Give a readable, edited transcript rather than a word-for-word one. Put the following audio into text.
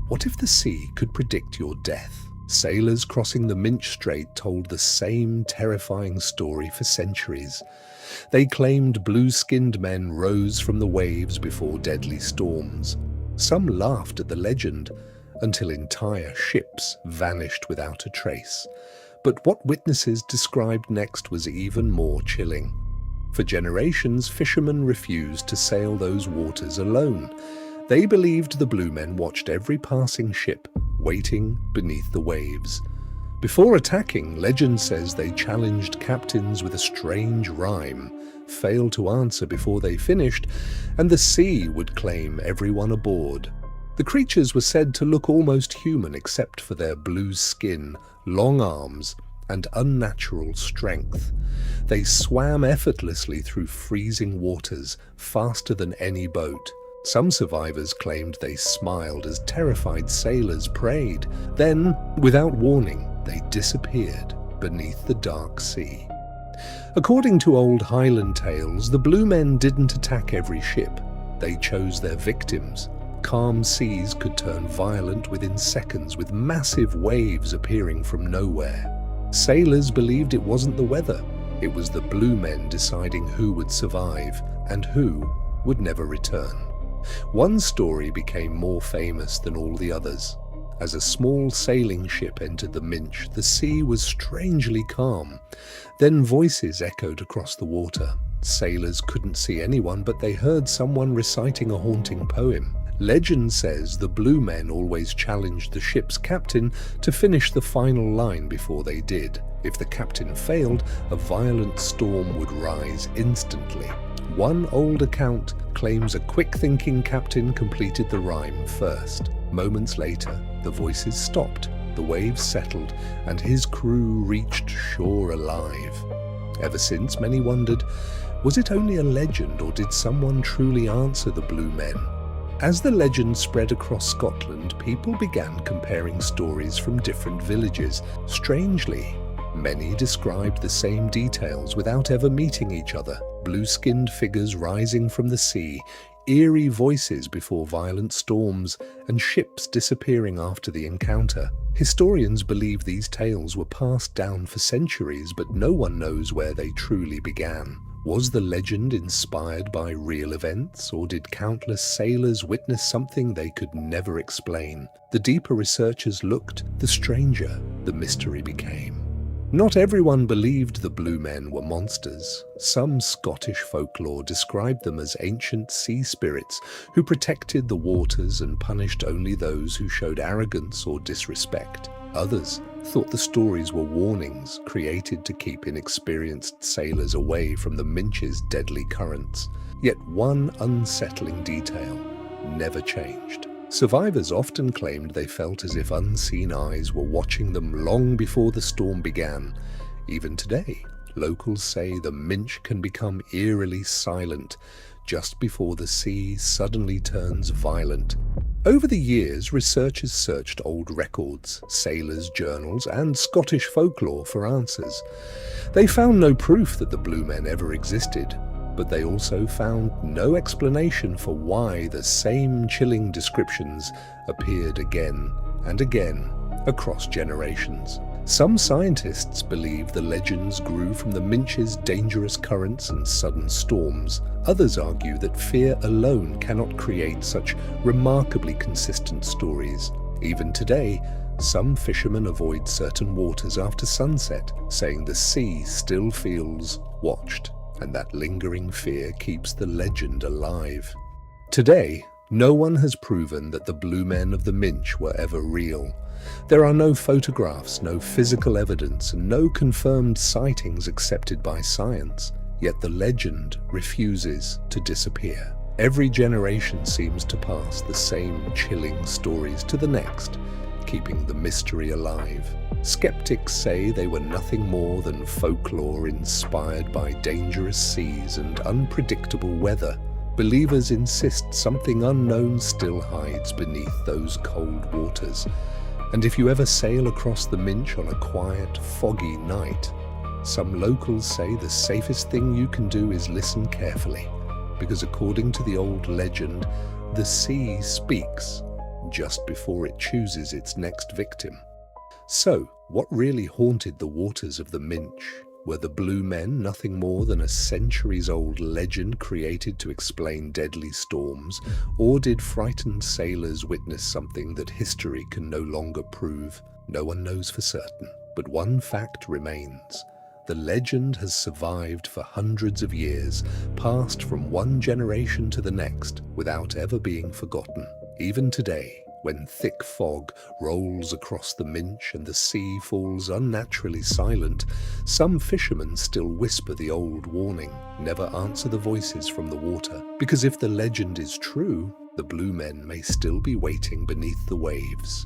What if the sea could predict your death? Sailors crossing the Minch Strait told the same terrifying story for centuries. They claimed blue-skinned men rose from the waves before deadly storms. Some laughed at the legend until entire ships vanished without a trace. But what witnesses described next was even more chilling. For generations, fishermen refused to sail those waters alone. They believed the blue men watched every passing ship, waiting beneath the waves. Before attacking, legend says they challenged captains with a strange rhyme, failed to answer before they finished, and the sea would claim everyone aboard. The creatures were said to look almost human except for their blue skin, long arms, and unnatural strength. They swam effortlessly through freezing waters, faster than any boat. Some survivors claimed they smiled as terrified sailors prayed. Then, without warning, they disappeared beneath the dark sea. According to old Highland tales, the blue men didn't attack every ship. They chose their victims. Calm seas could turn violent within seconds, with massive waves appearing from nowhere. Sailors believed it wasn't the weather. It was the blue men deciding who would survive and who would never return. One story became more famous than all the others. As a small sailing ship entered the Minch, the sea was strangely calm. Then voices echoed across the water. Sailors couldn't see anyone, but they heard someone reciting a haunting poem. Legend says the blue men always challenged the ship's captain to finish the final line before they did. If the captain failed, a violent storm would rise instantly. One old account claims a quick-thinking captain completed the rhyme first. Moments later, the voices stopped, the waves settled, and his crew reached shore alive. Ever since, many wondered, was it only a legend, or did someone truly answer the blue men? As the legend spread across Scotland, people began comparing stories from different villages. Strangely, many described the same details without ever meeting each other. Blue-skinned figures rising from the sea, eerie voices before violent storms, and ships disappearing after the encounter. Historians believe these tales were passed down for centuries, but no one knows where they truly began. Was the legend inspired by real events, or did countless sailors witness something they could never explain? The deeper researchers looked, the stranger the mystery became. Not everyone believed the blue men were monsters. Some Scottish folklore described them as ancient sea spirits who protected the waters and punished only those who showed arrogance or disrespect. Others thought the stories were warnings created to keep inexperienced sailors away from the Minch's deadly currents. Yet one unsettling detail never changed. Survivors often claimed they felt as if unseen eyes were watching them long before the storm began. Even today, locals say the Minch can become eerily silent just before the sea suddenly turns violent. Over the years, researchers searched old records, sailors' journals, and Scottish folklore for answers. They found no proof that the blue men ever existed, but they also found no explanation for why the same chilling descriptions appeared again and again across generations. Some scientists believe the legends grew from the Minch's dangerous currents and sudden storms. Others argue that fear alone cannot create such remarkably consistent stories. Even today, some fishermen avoid certain waters after sunset, saying the sea still feels watched, and that lingering fear keeps the legend alive. Today, no one has proven that the blue men of the Minch were ever real. There are no photographs, no physical evidence, and no confirmed sightings accepted by science. Yet the legend refuses to disappear. Every generation seems to pass the same chilling stories to the next, keeping the mystery alive. Skeptics say they were nothing more than folklore inspired by dangerous seas and unpredictable weather. Believers insist something unknown still hides beneath those cold waters. And if you ever sail across the Minch on a quiet, foggy night, some locals say the safest thing you can do is listen carefully, because according to the old legend, the sea speaks just before it chooses its next victim. So, what really haunted the waters of the Minch? Were the Blue Men nothing more than a centuries-old legend created to explain deadly storms, or did frightened sailors witness something that history can no longer prove? No one knows for certain, but one fact remains. The legend has survived for hundreds of years, passed from one generation to the next, without ever being forgotten. Even today, when thick fog rolls across the Minch and the sea falls unnaturally silent, some fishermen still whisper the old warning, never answer the voices from the water. Because if the legend is true, the Blue Men may still be waiting beneath the waves,